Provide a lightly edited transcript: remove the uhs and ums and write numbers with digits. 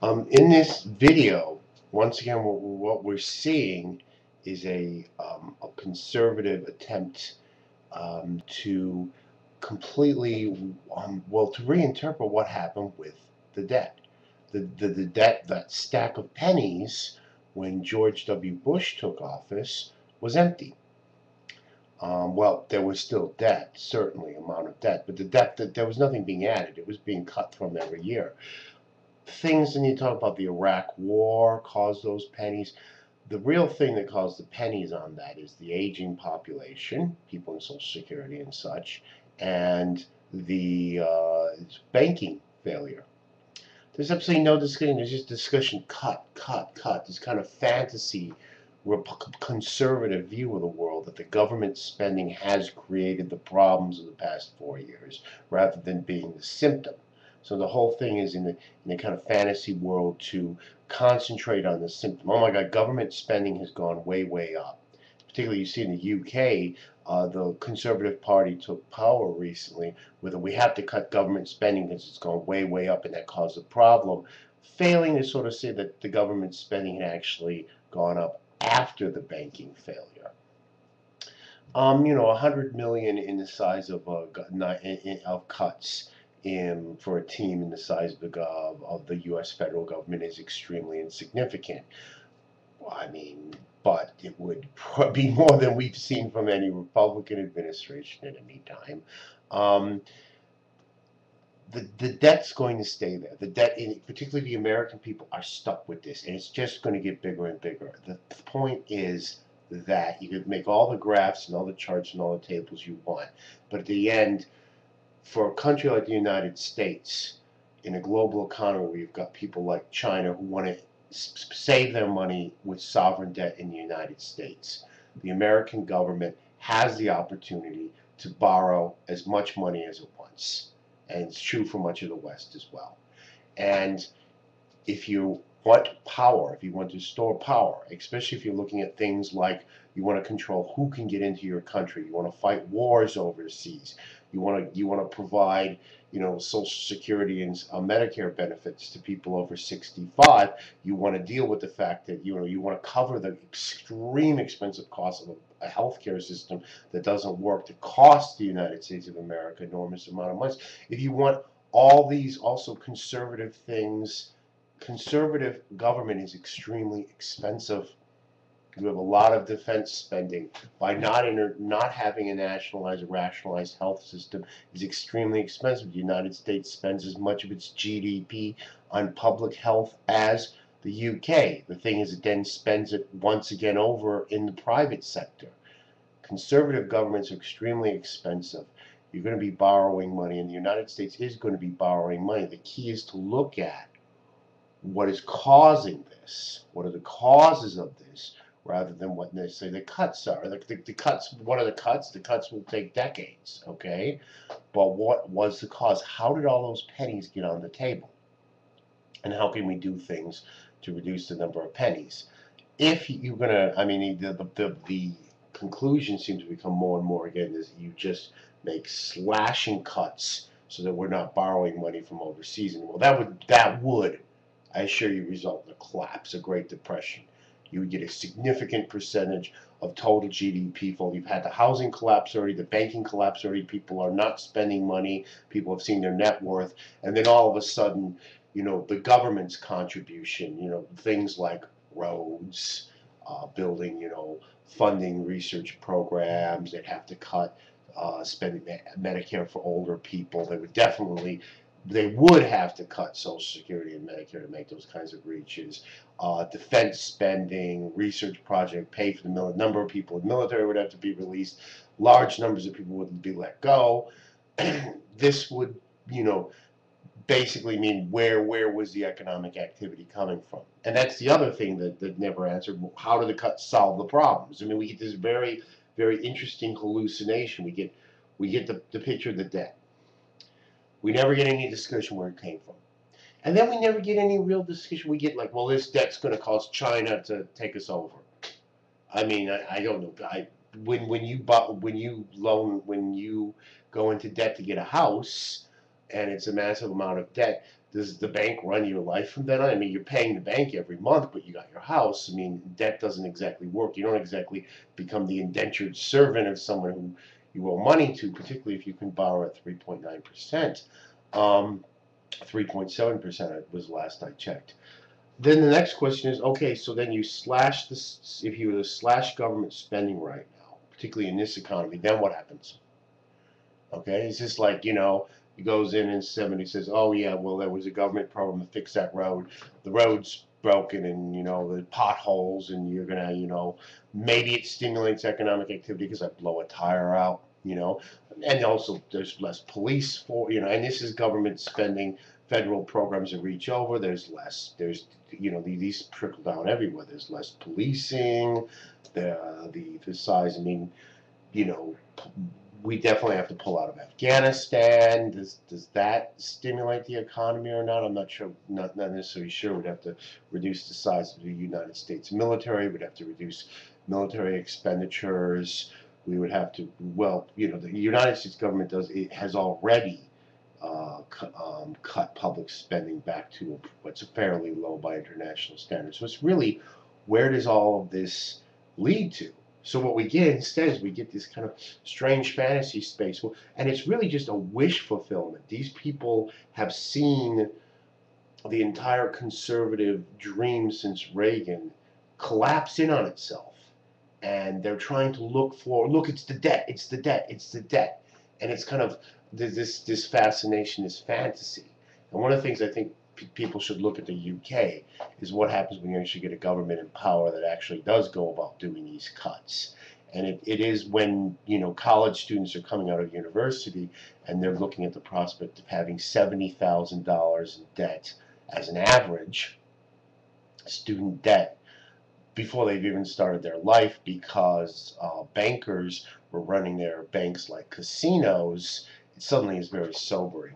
In this video, once again, what we're seeing is a conservative attempt to completely, to reinterpret what happened with the debt. The debt, that stack of pennies when George W. Bush took office, was empty. There was still debt, certainly amount of debt, but the debt that there was nothing being added; it was being cut from every year. Things, and you talk about the Iraq War caused those pennies. The real thing that caused the pennies on that is the aging population, people in Social Security and such, and the banking failure. There's absolutely no discussion. There's just discussion, cut, cut, cut. This kind of fantasy, conservative view of the world that the government spending has created the problems of the past 4 years rather than being the symptom. So the whole thing is in a kind of fantasy world to concentrate on the symptom. Oh my God, government spending has gone way, way up. Particularly, you see in the UK, the Conservative Party took power recently with we have to cut government spending because it's gone way, way up, and that caused a problem, failing to sort of say that the government spending had actually gone up after the banking failure. 100 million in the size of cuts for a team in the size of the U.S. federal government is extremely insignificant. I mean, but it would be more than we've seen from any Republican administration at any time. Um, the debt's going to stay there. The debt, particularly the American people, are stuck with this, and it's just going to get bigger and bigger. The point is that you could make all the graphs and all the charts and all the tables you want, but at the end, for a country like the United States, in a global economy where you've got people like China who want to save their money with sovereign debt in the United States, the American government has the opportunity to borrow as much money as it wants. And it's true for much of the West as well. And if you want power, if you want to store power, especially if you're looking at things like you want to control who can get into your country, you want to fight wars overseas, you want to provide Social Security and Medicare benefits to people over 65. You want to deal with the fact that you want to cover the extreme expensive cost of a healthcare system that doesn't work to cost the United States of America enormous amount of money. If you want all these also conservative things, conservative government is extremely expensive. You have a lot of defense spending. By not having a nationalized, rationalized health system is extremely expensive. The United States spends as much of its GDP on public health as the UK. The thing is, it then spends it once again over in the private sector. Conservative governments are extremely expensive. You're going to be borrowing money, and the United States is going to be borrowing money. The key is to look at what is causing this, what are the causes of this, rather than what they say the cuts are. The cuts, what are the cuts? The cuts will take decades, okay? But what was the cause? How did all those pennies get on the table? And how can we do things to reduce the number of pennies? If you're gonna, I mean, the conclusion seems to become more and more again is you just make slashing cuts so that we're not borrowing money from overseas anymore. That would, I assure you, result in a collapse, a Great Depression. You would get a significant percentage of total GDP fall. You've had the housing collapse already, the banking collapse already. People are not spending money. People have seen their net worth, and then all of a sudden, the government's contribution, things like roads, building, funding research programs. They'd have to cut spending Medicare for older people. They would have to cut Social Security and Medicare to make those kinds of reaches. Defense spending, research project, pay for the number of people in the military would have to be released. Large numbers of people would be let go. This would, you know, basically mean where was the economic activity coming from? And that's the other thing that never answered. How do the cuts solve the problems? I mean, we get this very, very interesting hallucination. We get the picture of the debt. We never get any discussion where it came from. And then we never get any real discussion. We get like, well, this debt's going to cause China to take us over. I mean, I don't know. When you go into debt to get a house, and it's a massive amount of debt, does the bank run your life from then on? I mean, you're paying the bank every month, but you got your house. I mean, debt doesn't exactly work. You don't exactly become the indentured servant of someone who you owe money to, particularly if you can borrow at 3.9%. 3.7% was the last I checked. Then the next question is, okay, so then you slash this, if you were to slash government spending right now, particularly in this economy, then what happens? Okay, it's just like, he goes in and somebody says, oh yeah, well, there was a government program to fix that road. The road's broken and, the potholes, and you're gonna, maybe it stimulates economic activity because I blow a tire out, and also there's less police and this is government spending, federal programs that reach over, these trickle down everywhere. There's less policing, the size, I mean, you know, we definitely have to pull out of Afghanistan. Does that stimulate the economy or not? I'm not sure. Not necessarily sure. We'd have to reduce the size of the United States military. We'd have to reduce military expenditures. We would have to. Well, the United States government has already cut public spending back to what's fairly low by international standards. So it's really, where does all of this lead to? So what we get instead is we get this kind of strange fantasy space, and it's really just a wish fulfillment. These people have seen the entire conservative dream since Reagan collapse in on itself, and they're trying to look, it's the debt, it's the debt, it's the debt, and it's kind of this fascination, this fantasy. And one of the things I think people should look at the UK is what happens when you actually get a government in power that actually does go about doing these cuts. And it is when, college students are coming out of university and they're looking at the prospect of having $70,000 in debt as an average student debt before they've even started their life, because bankers were running their banks like casinos. It suddenly is very sobering.